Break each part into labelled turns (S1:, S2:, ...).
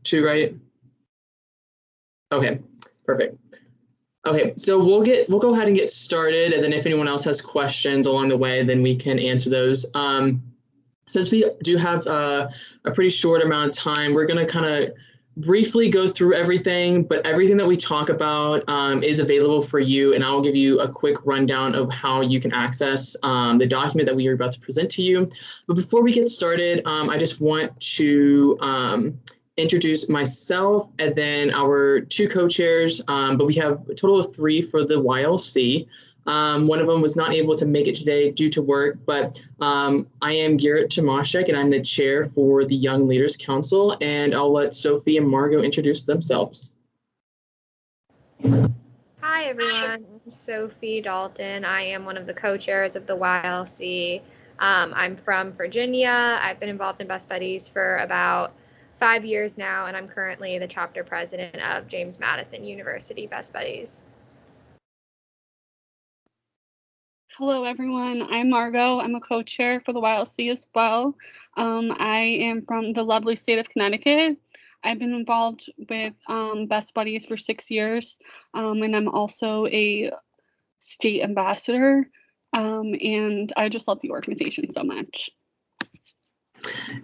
S1: two, right? Okay, perfect. Okay, so we'll go ahead and get started, and then if anyone else has questions along the way, then we can answer those. Since we do have a pretty short amount of time, we're going to kind of briefly go through everything, but everything that we talk about is available for you, and I'll give you a quick rundown of how you can access the document that we are about to present to you. But before we get started, I just want to introduce myself and then our two co-chairs, but we have a total of 3 for the YLC. One of them was not able to make it today due to work, but I am Garrett Tomaszek, and I'm the chair for the Young Leaders Council, and I'll let Sophie and Margot introduce themselves.
S2: Hi, everyone. I'm Sophie Dalton. I am one of the co-chairs of the YLC. I'm from Virginia. I've been involved in Best Buddies for about 5 years now, and I'm currently the chapter president of James Madison University Best Buddies.
S3: Hello, everyone. I'm Margot. I'm a co-chair for the YLC as well. I am from the lovely state of Connecticut. I've been involved with Best Buddies for 6 years, and I'm also a state ambassador, and I just love the organization so much.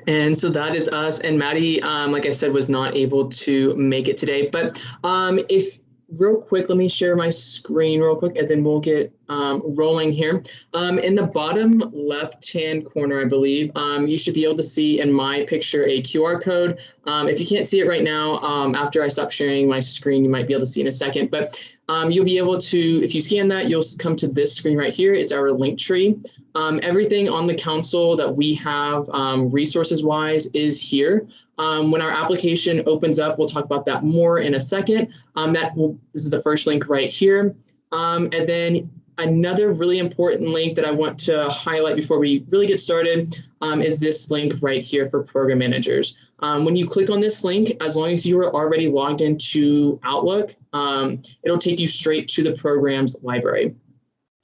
S1: And so that is us, and Maddie, like I said, was not able to make it today, but real quick, let me share my screen real quick, and then we'll get rolling here. In the bottom left-hand corner, I believe, you should be able to see in my picture a QR code. If you can't see it right now, after I stop sharing my screen, you might be able to see in a second. But you'll be able to, if you scan that, you'll come to this screen right here. It's our link tree. Everything on the council that we have resources-wise is here. When our application opens up, we'll talk about that more in a second. This is the first link right here. And then another really important link that I want to highlight before we really get started is this link right here for program managers. When you click on this link, as long as you are already logged into Outlook, it'll take you straight to the programs library.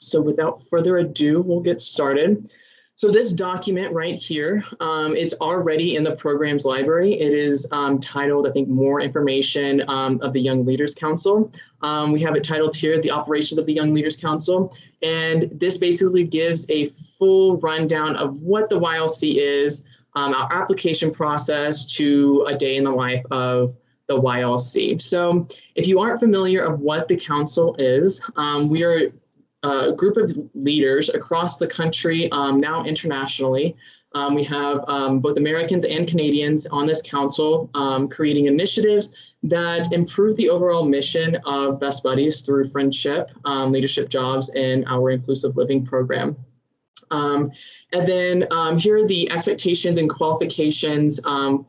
S1: So without further ado, we'll get started. So this document right here, it's already in the programs library. It is titled, I think, More Information of the Young Leaders Council. We have it titled here, The Operations of the Young Leaders Council. And this basically gives a full rundown of what the YLC is, our application process to a day in the life of the YLC. So if you aren't familiar of what the council is, we are a group of leaders across the country, now internationally. We have both Americans and Canadians on this council, creating initiatives that improve the overall mission of Best Buddies through friendship, leadership jobs, and our inclusive living program. And then here are the expectations and qualifications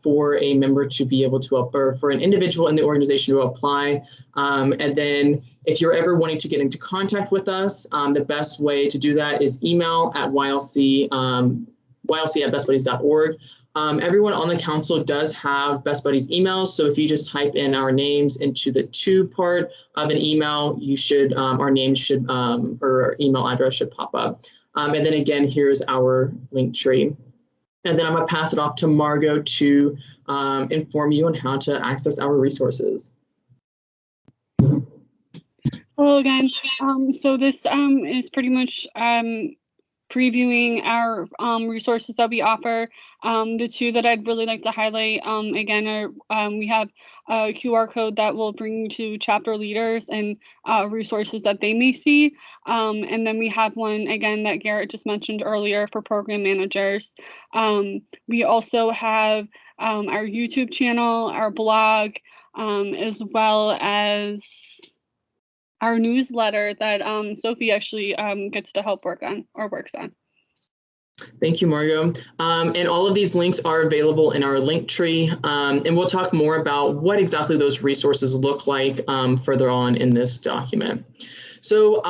S1: for a member to be able to, or for an individual in the organization to apply. And then if you're ever wanting to get into contact with us, the best way to do that is email at ylc@bestbuddies.org. Everyone on the council does have Best Buddies emails, so if you just type in our names into the to part of an email, you should, our name should, or our email address should pop up. And then again, here's our link tree. And then I'm gonna pass it off to Margot to inform you on how to access our resources.
S3: Hello again. So this is pretty much previewing our resources that we offer. The two that I'd really like to highlight again are we have a QR code that will bring you to chapter leaders and resources that they may see. And then we have one again that Garrett just mentioned earlier for program managers. We also have our YouTube channel, our blog, as well as our newsletter that Sophie actually gets to help work on or works on.
S1: Thank you, Margot. And all of these links are available in our link tree. And we'll talk more about what exactly those resources look like further on in this document. So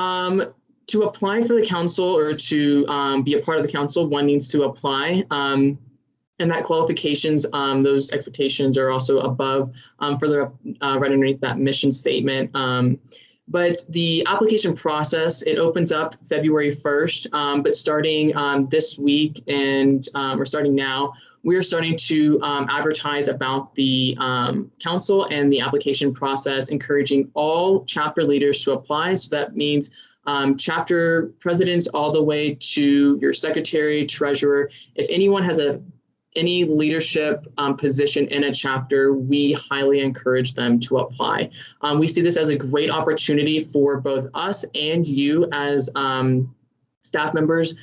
S1: to apply for the council or to be a part of the council, one needs to apply. And that qualifications, those expectations are also above, further up, right underneath that mission statement. But the application process, it opens up February 1st, but starting this week and or starting now, we are starting to advertise about the council and the application process, encouraging all chapter leaders to apply. So that means chapter presidents all the way to your secretary, treasurer. If anyone has any leadership position in a chapter, we highly encourage them to apply. We see this as a great opportunity for both us and you as staff members.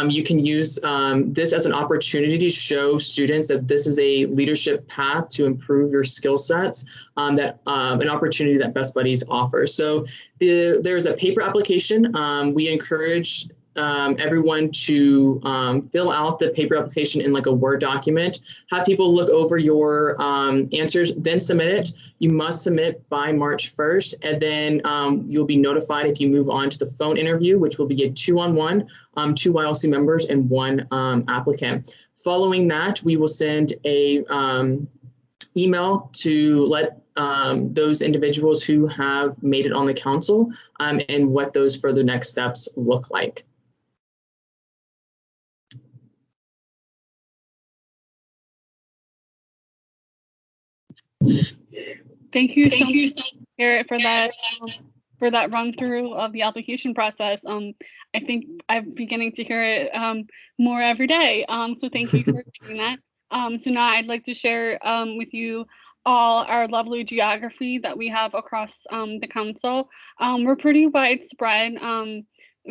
S1: You can use this as an opportunity to show students that this is a leadership path to improve your skill sets, that an opportunity that Best Buddies offers. So there's a paper application. We encourage everyone to fill out the paper application in like a Word document, have people look over your answers, then submit it. You must submit by March 1st, and then you'll be notified if you move on to the phone interview, which will be a 2-on-1, 2 YLC members and 1 applicant. Following that, we will send a email to let those individuals who have made it on the council and what those further next steps look like.
S3: Thank you so much, Garrett, for that run through of the application process. I think I'm beginning to hear it more every day. So thank you for doing that. So now I'd like to share with you all our lovely geography that we have across the council. We're pretty widespread,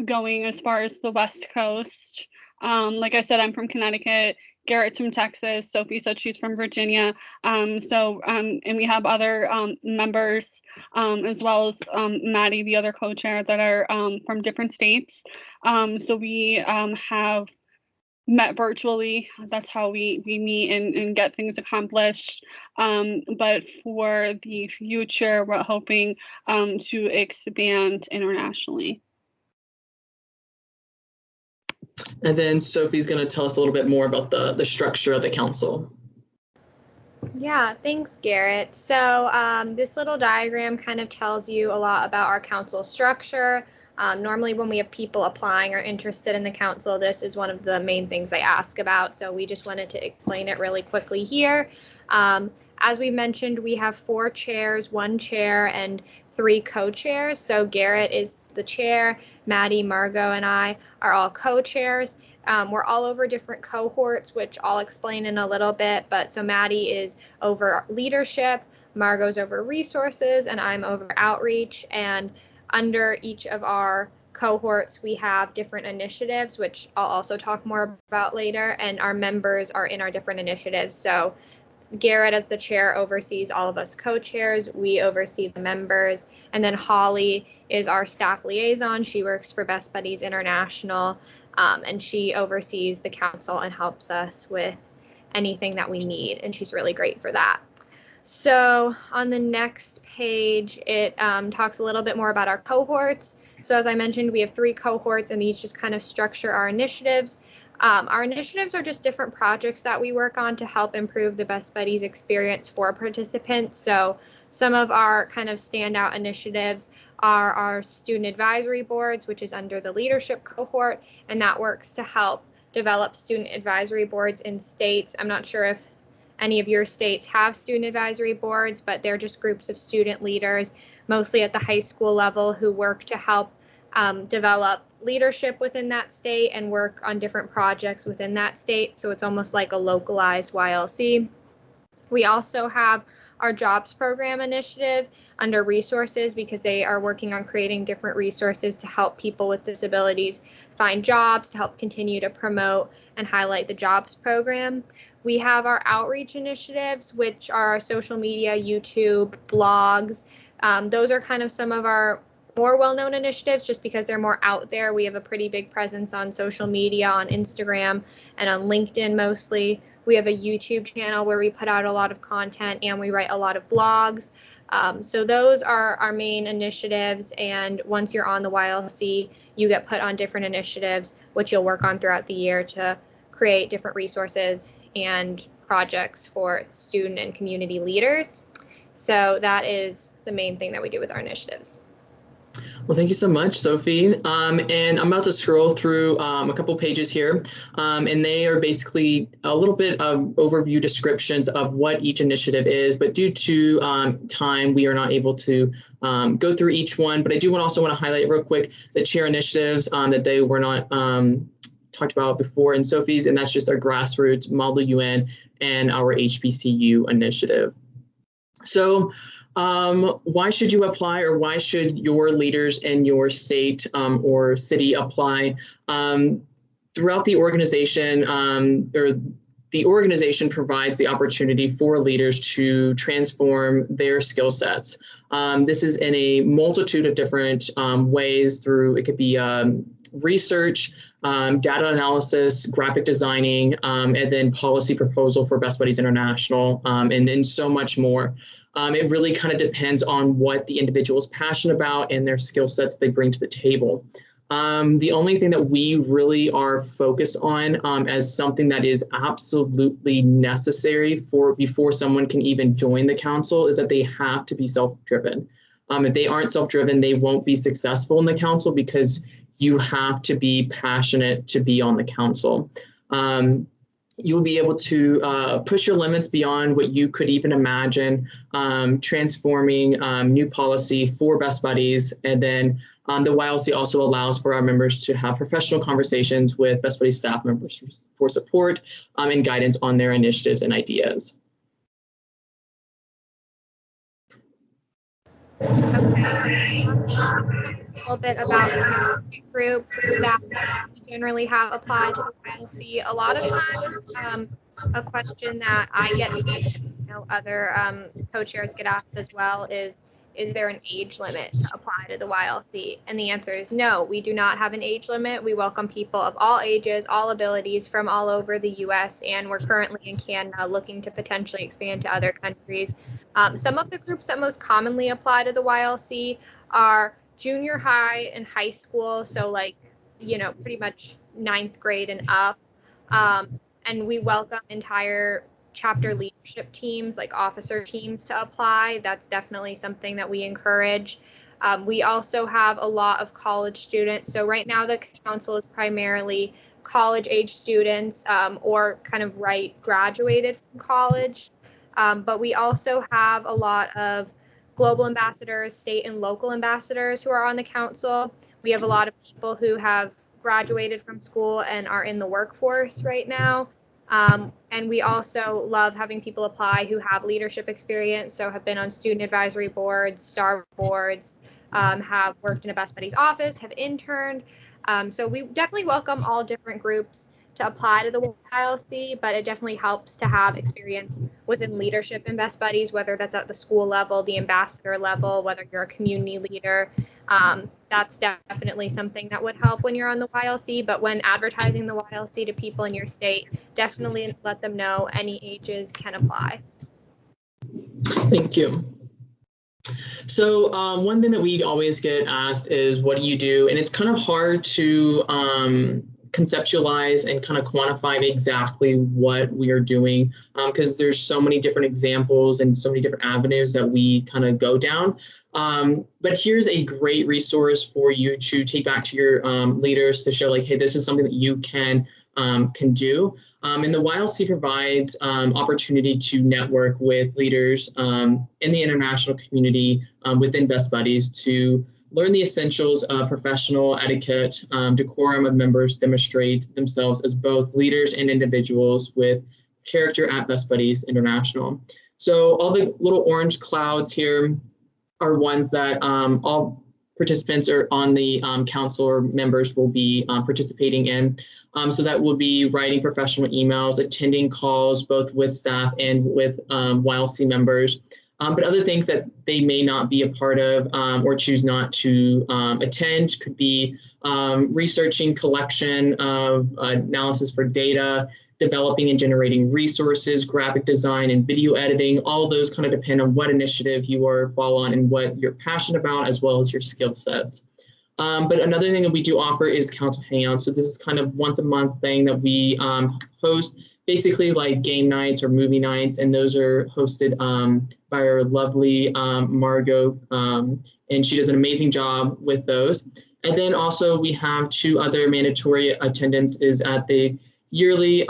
S3: going as far as the West Coast. Like I said, I'm from Connecticut. Garrett's from Texas. Sophie said she's from Virginia. And we have other members, as well as Maddie, the other co-chair, that are from different states. So we have met virtually. That's how we meet and get things accomplished. But for the future, we're hoping to expand internationally.
S1: And then Sophie's going to tell us a little bit more about the structure of the council.
S2: Yeah, thanks, Garrett. So this little diagram kind of tells you a lot about our council structure. Normally when we have people applying or interested in the council, this is one of the main things they ask about. So we just wanted to explain it really quickly here. As we mentioned, we have 4 chairs, 1 chair, and 3 co-chairs. So Garrett is the chair, Maddie, Margot, and I are all co-chairs. We're all over different cohorts, which I'll explain in a little bit. But so Maddie is over leadership, Margot's over resources, and I'm over outreach. And under each of our cohorts, we have different initiatives, which I'll also talk more about later. And our members are in our different initiatives. So Garrett, as the chair, oversees all of us co-chairs. We oversee the members. And then Holly is our staff liaison. She works for Best Buddies International, and she oversees the council and helps us with anything that we need. And she's really great for that. So on the next page, it talks a little bit more about our cohorts. So as I mentioned, we have 3 cohorts, and these just kind of structure our initiatives. Our initiatives are just different projects that we work on to help improve the Best Buddies experience for participants. So some of our kind of standout initiatives are our student advisory boards, which is under the leadership cohort, and that works to help develop student advisory boards in states. I'm not sure if any of your states have student advisory boards, but they're just groups of student leaders, mostly at the high school level, who work to help develop leadership within that state and work on different projects within that state. So it's almost like a localized YLC. We also have our jobs program initiative under resources, because they are working on creating different resources to help people with disabilities find jobs, to help continue to promote and highlight the jobs program. We have our outreach initiatives, which are our social media, YouTube, blogs. Those are kind of some of our more well-known initiatives just because they're more out there. We have a pretty big presence on social media, on Instagram and on LinkedIn mostly. We have a YouTube channel where we put out a lot of content, and we write a lot of blogs. So those are our main initiatives, and once you're on the YLC, you get put on different initiatives, which you'll work on throughout the year to create different resources and projects for student and community leaders. So that is the main thing that we do with our initiatives.
S1: Well, thank you so much, Sophie. And I'm about to scroll through a couple pages here, and they are basically a little bit of overview descriptions of what each initiative is. But due to time, we are not able to go through each one. But I do also want to highlight real quick the chair initiatives that they were not talked about before in Sophie's, and that's just our grassroots, Model UN, and our HBCU initiative. So why should you apply, or why should your leaders in your state or city apply? Throughout the organization, or the organization provides the opportunity for leaders to transform their skill sets. This is in a multitude of different ways. It could be research, data analysis, graphic designing, and then policy proposal for Best Buddies International, and so much more. It really kind of depends on what the individual is passionate about and their skill sets they bring to the table. The only thing that we really are focused on as something that is absolutely necessary before someone can even join the council is that they have to be self-driven. If they aren't self-driven, they won't be successful in the council, because you have to be passionate to be on the council. You'll be able to push your limits beyond what you could even imagine, transforming new policy for Best Buddies. And then the YLC also allows for our members to have professional conversations with Best Buddies staff members for support and guidance on their initiatives and ideas.
S2: Okay. A little bit about groups that we generally have applied to the YLC. A lot of times, a question that I get, other co-chairs get asked as well is there an age limit to apply to the YLC? And the answer is no, we do not have an age limit. We welcome people of all ages, all abilities from all over the US, and we're currently in Canada looking to potentially expand to other countries. Some of the groups that most commonly apply to the YLC are junior high and high school, so like, pretty much 9th grade and up. And we welcome entire chapter leadership teams, like officer teams, to apply. That's definitely something that we encourage. We also have a lot of college students. So right now the council is primarily college age students or kind of graduated from college. But we also have a lot of global ambassadors, state and local ambassadors who are on the council. We have a lot of people who have graduated from school and are in the workforce right now. And we also love having people apply who have leadership experience, so have been on student advisory boards, STAR boards, have worked in a Best Buddies office, have interned. So we definitely welcome all different groups to apply to the YLC, but it definitely helps to have experience within leadership in Best Buddies, whether that's at the school level, the ambassador level, whether you're a community leader. That's definitely something that would help when you're on the YLC, but when advertising the YLC to people in your state, definitely let them know any ages can apply.
S1: Thank you. So one thing that we always get asked is, what do you do? And it's kind of hard to conceptualize and kind of quantify exactly what we are doing, because there's so many different examples and so many different avenues that we kind of go down. But here's a great resource for you to take back to your leaders to show, like, hey, this is something that you can do. And the YLC provides opportunity to network with leaders in the international community within Best Buddies to learn the essentials of professional etiquette, decorum of members demonstrate themselves as both leaders and individuals with character at Best Buddies International. So all the little orange clouds here are ones that all participants are on the council or members will be participating in. So that will be writing professional emails, attending calls, both with staff and with YLC members. But other things that they may not be a part of or choose not to attend could be researching collection of analysis for data, developing and generating resources, graphic design and video editing. All those kind of depend on what initiative you are following and what you're passionate about, as well as your skill sets. But another thing that we do offer is council hangouts. So this is kind of once a month thing that we host basically like game nights or movie nights, and those are hosted by our lovely Margot, and she does an amazing job with those. And then also we have 2 other mandatory attendance is at the yearly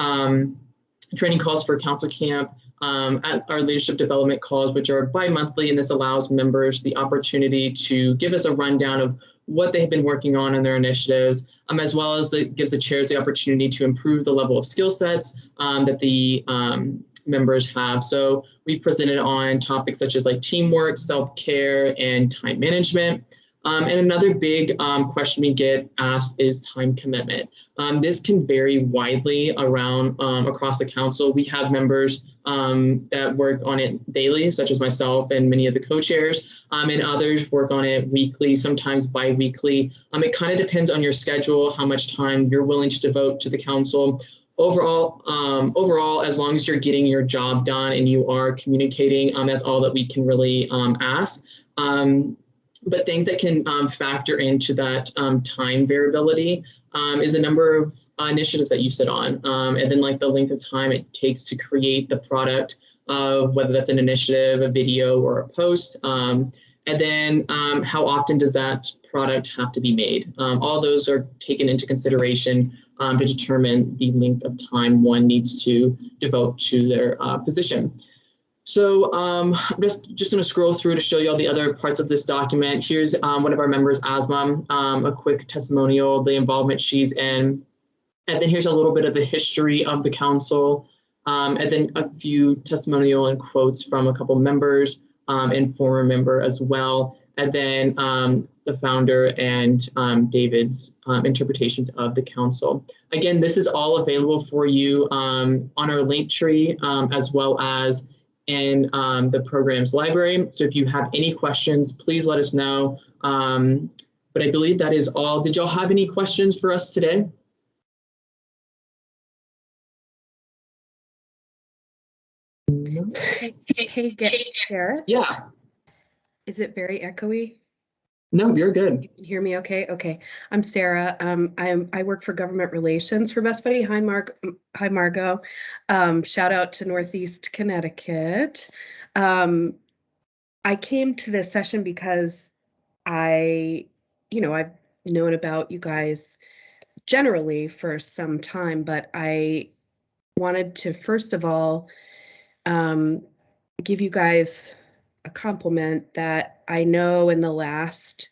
S1: training calls for council camp, at our leadership development calls, which are bi-monthly, and this allows members the opportunity to give us a rundown of what they have been working on in their initiatives, as well as it gives the chairs the opportunity to improve the level of skill sets that the members have. So we presented on topics such as like teamwork, self-care, and time management. And another big question we get asked is time commitment. This can vary widely around across the council. We have members that work on it daily, such as myself and many of the co-chairs, and others work on it weekly, sometimes bi-weekly. It kind of depends on your schedule, how much time you're willing to devote to the council. Overall, as long as you're getting your job done and you are communicating, that's all that we can really ask. But things that can factor into that time variability is a number of initiatives that you sit on, and then like the length of time it takes to create the product of whether that's an initiative, a video, or a post, and then how often does that product have to be made. All those are taken into consideration to determine the length of time one needs to devote to their position. So I'm just going to scroll through to show you all the other parts of this document. Here's one of our members, Asma, a quick testimonial, the involvement she's in. And then here's a little bit of the history of the council, and then a few testimonial and quotes from a couple members and former member as well. And then the founder and David's interpretations of the council. Again, this is all available for you on our link tree, as well as in the program's library. So if you have any questions, please let us know. But I believe that is all. Did y'all have any questions for us today?
S4: Hey, Garrett?
S1: Yeah.
S4: Is it very echoey?
S1: No, you're good.
S4: You can hear me okay? Okay. I'm Sarah. I work for government relations for Best Buddy. Hi, Margot. Shout out to Northeast Connecticut. I came to this session because I've known about you guys generally for some time, but I wanted to first of all give you guys a compliment that I know in the last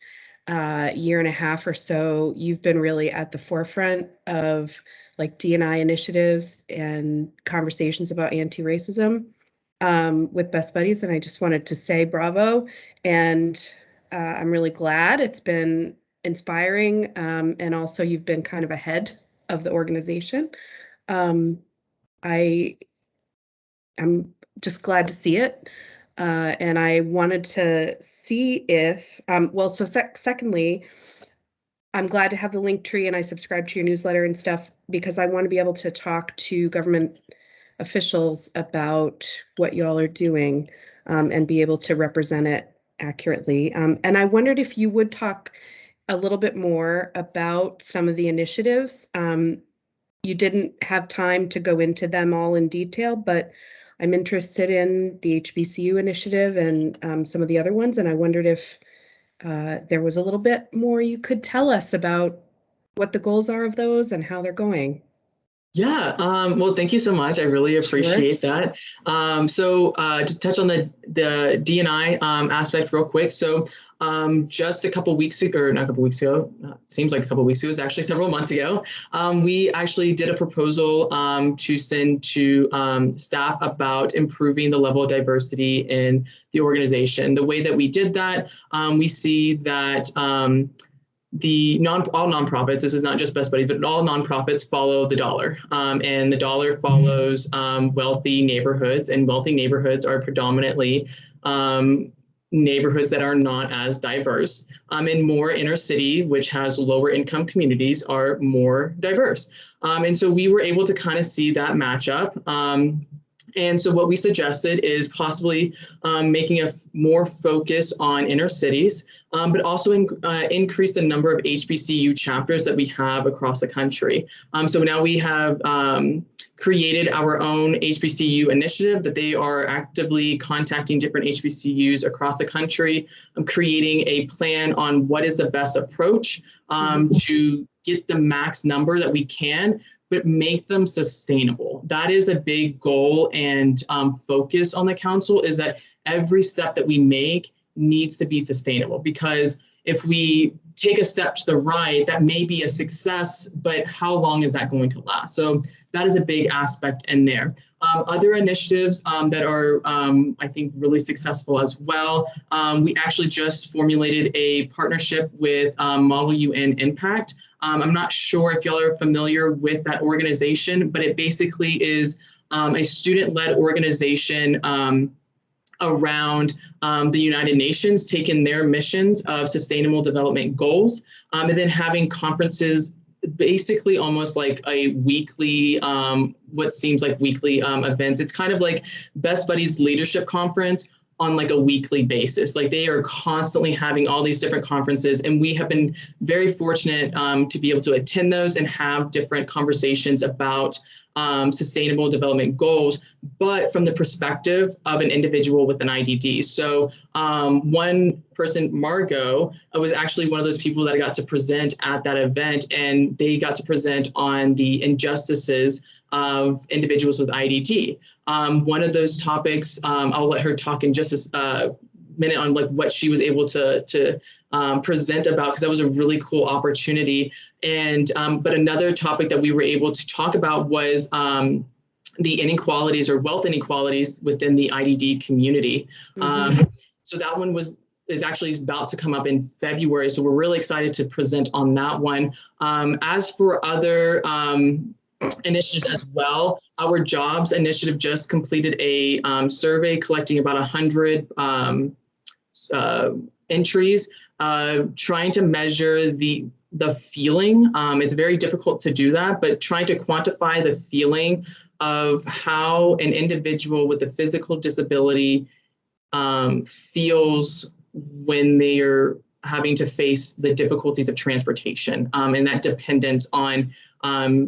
S4: year and a half or so, you've been really at the forefront of like D&I initiatives and conversations about anti-racism with Best Buddies. And I just wanted to say bravo. And I'm really glad. It's been inspiring. And also you've been kind of ahead of the organization. I'm just glad to see it. And I wanted to see if, secondly, I'm glad to have the link tree and I subscribe to your newsletter and stuff because I want to be able to talk to government officials about what y'all are doing and be able to represent it accurately. And I wondered if you would talk a little bit more about some of the initiatives. You didn't have time to go into them all in detail, but I'm interested in the HBCU initiative and some of the other ones, and I wondered if there was a little bit more you could tell us about what the goals are of those and how they're going.
S1: Yeah, well, thank you so much. I really appreciate that. So to touch on the D&I aspect real quick. So just a couple weeks ago, or not a couple weeks ago, seems like a couple weeks ago, it was actually several months ago, we actually did a proposal to send to staff about improving the level of diversity in the organization. The way that we did that, we see that all nonprofits, this is not just Best Buddies, but all nonprofits follow the dollar, and the dollar follows wealthy neighborhoods, and wealthy neighborhoods are predominantly neighborhoods that are not as diverse, and more inner city, which has lower income communities, are more diverse. And so we were able to kind of see that matchup. And so what we suggested is possibly making a more focus on inner cities, but also increase the number of HBCU chapters that we have across the country. So now we have created our own HBCU initiative that they are actively contacting different HBCUs across the country, creating a plan on what is the best approach to get the max number that we can, but make them sustainable. That is a big goal and focus on the council, is that every step that we make needs to be sustainable, because if we take a step to the right, that may be a success, but how long is that going to last? So that is a big aspect in there. Other initiatives that are, I think, really successful as well. We actually just formulated a partnership with Model UN Impact. I'm not sure if y'all are familiar with that organization, but it basically is a student-led organization around the United Nations, taking their missions of sustainable development goals, and then having conferences, basically almost like a weekly, what seems like weekly events. It's kind of like Best Buddies Leadership Conference on like a weekly basis. Like they are constantly having all these different conferences, and we have been very fortunate to be able to attend those and have different conversations about sustainable development goals, but from the perspective of an individual with an IDD. So one person, Margot, was actually one of those people that got to present at that event, and they got to present on the injustices of individuals with IDD. One of those topics, I'll let her talk in just a minute on like what she was able to present about, because that was a really cool opportunity. And but another topic that we were able to talk about was the inequalities or wealth inequalities within the IDD community. So that one is actually about to come up in February. So we're really excited to present on that one. As for other initiatives as well, our jobs initiative just completed a survey collecting about 100 entries, trying to measure the feeling. It's very difficult to do that, but trying to quantify the feeling of how an individual with a physical disability feels when they are having to face the difficulties of transportation, and that dependence on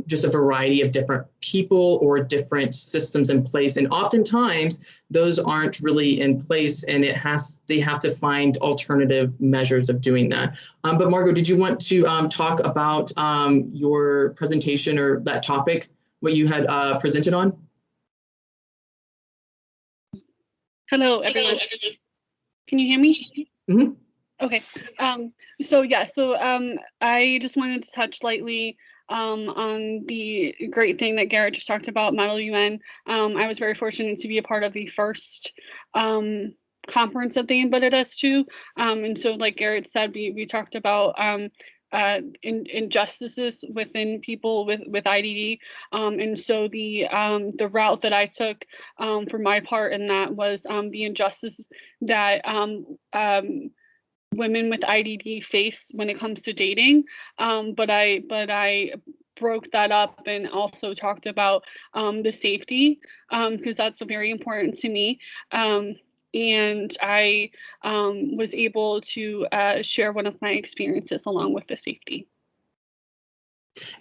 S1: just a variety of different people or different systems in place. And oftentimes those aren't really in place, and they have to find alternative measures of doing that. But Margot, did you want to talk about your presentation or that topic, what you had presented on?
S3: Hello, everyone. Can you hear me?
S1: Mm-hmm.
S3: Okay. So I just wanted to touch lightly on the great thing that Garrett just talked about, Model UN. I was very fortunate to be a part of the first conference that they invited us to. And so like Garrett said, we talked about injustices within people with IDD. And so the route that I took for my part in that was the injustice that women with IDD face when it comes to dating, but I broke that up and also talked about the safety, because that's very important to me. And I was able to share one of my experiences along with the safety.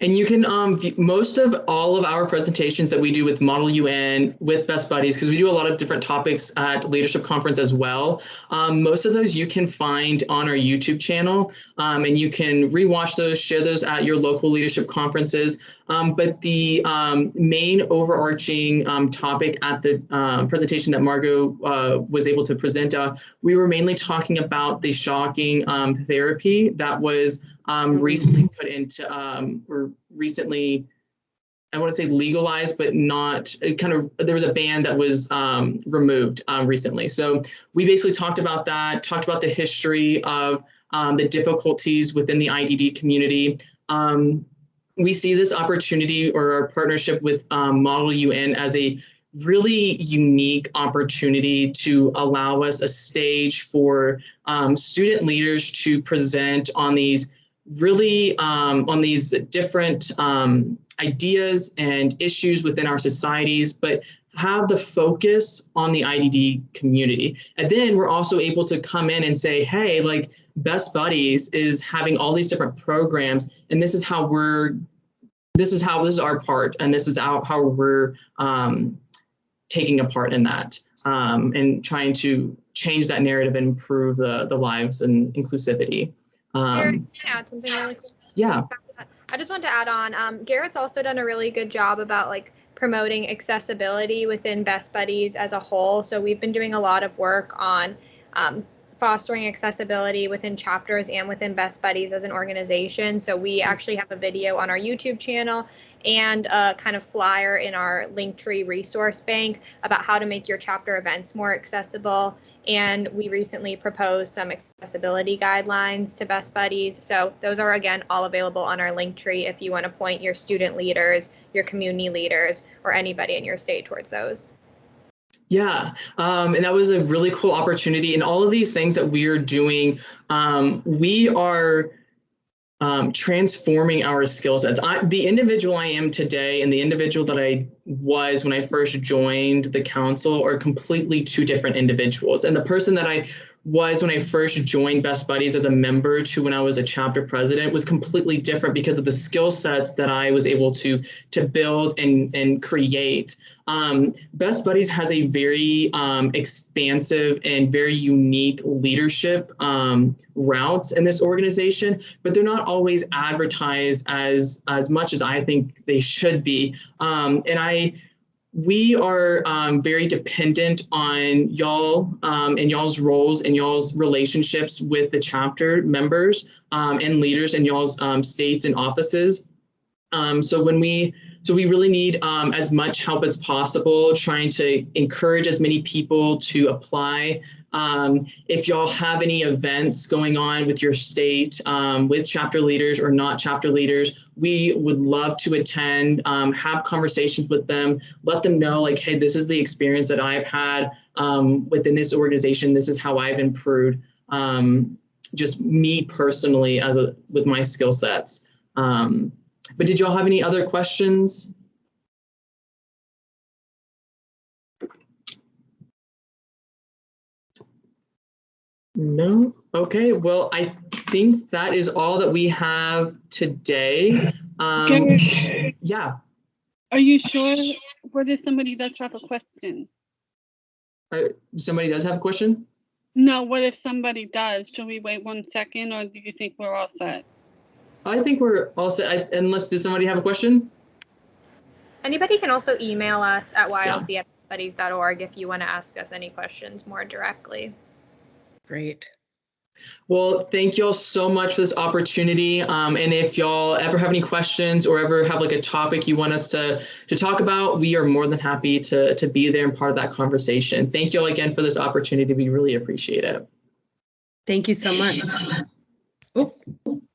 S1: And you can, most of all of our presentations that we do with Model UN, with Best Buddies, because we do a lot of different topics at Leadership Conference as well, most of those you can find on our YouTube channel, and you can rewatch those, share those at your local leadership conferences. But the main overarching topic at the presentation that Margot was able to present, we were mainly talking about the shocking therapy that was recently put into, or recently, I want to say legalized, but not there was a ban that was removed recently. So we basically talked about that, talked about the history of the difficulties within the IDD community. We see this opportunity or our partnership with Model UN as a really unique opportunity to allow us a stage for student leaders to present on these really on these different ideas and issues within our societies, but have the focus on the IDD community. And then we're also able to come in and say, hey, like Best Buddies is having all these different programs, and this is this is our part, and this is how we're taking a part in that, and trying to change that narrative and improve the lives and inclusivity.
S2: Garrett, can I add something really quick?
S1: Yeah.
S2: I just want to add on, Garrett's also done a really good job about like promoting accessibility within Best Buddies as a whole. So we've been doing a lot of work on fostering accessibility within chapters and within Best Buddies as an organization. So we actually have a video on our YouTube channel and a kind of flyer in our Linktree resource bank about how to make your chapter events more accessible. And we recently proposed some accessibility guidelines to Best Buddies. So those are, again, all available on our Linktree if you want to point your student leaders, your community leaders, or anybody in your state towards those.
S1: Yeah, and that was a really cool opportunity. And all of these things that we are doing, we are transforming our skill sets. The individual I am today and the individual that I was when I first joined the council are completely two different individuals. And the person that I was when I first joined Best Buddies as a member to when I was a chapter president was completely different because of the skill sets that I was able to build and create. Best Buddies has a very expansive and very unique leadership routes in this organization, but they're not always advertised as much as I think they should be. We are very dependent on y'all and y'all's roles and y'all's relationships with the chapter members and leaders in y'all's states and offices. So we really need as much help as possible, trying to encourage as many people to apply. If y'all have any events going on with your state, with chapter leaders or not chapter leaders, we would love to attend, have conversations with them, let them know like, hey, this is the experience that I've had within this organization. This is how I've improved, just me personally with my skill sets. But did y'all have any other questions? No? Okay, well, I think that is all that we have today. Yeah.
S3: Are you sure? What if somebody does have a question?
S1: Somebody does have a question?
S3: No, what if somebody does? Should we wait 1 second, or do you think we're all set?
S1: I think we're all set, unless, does somebody have a question?
S2: Anybody can also email us at ylc@bestbuddies.org if you want to ask us any questions more directly.
S4: Great.
S1: Well, thank y'all so much for this opportunity. And if y'all ever have any questions or ever have like a topic you want us to talk about, we are more than happy to be there and part of that conversation. Thank y'all again for this opportunity. We really appreciate it.
S4: Thank you so much. Oh.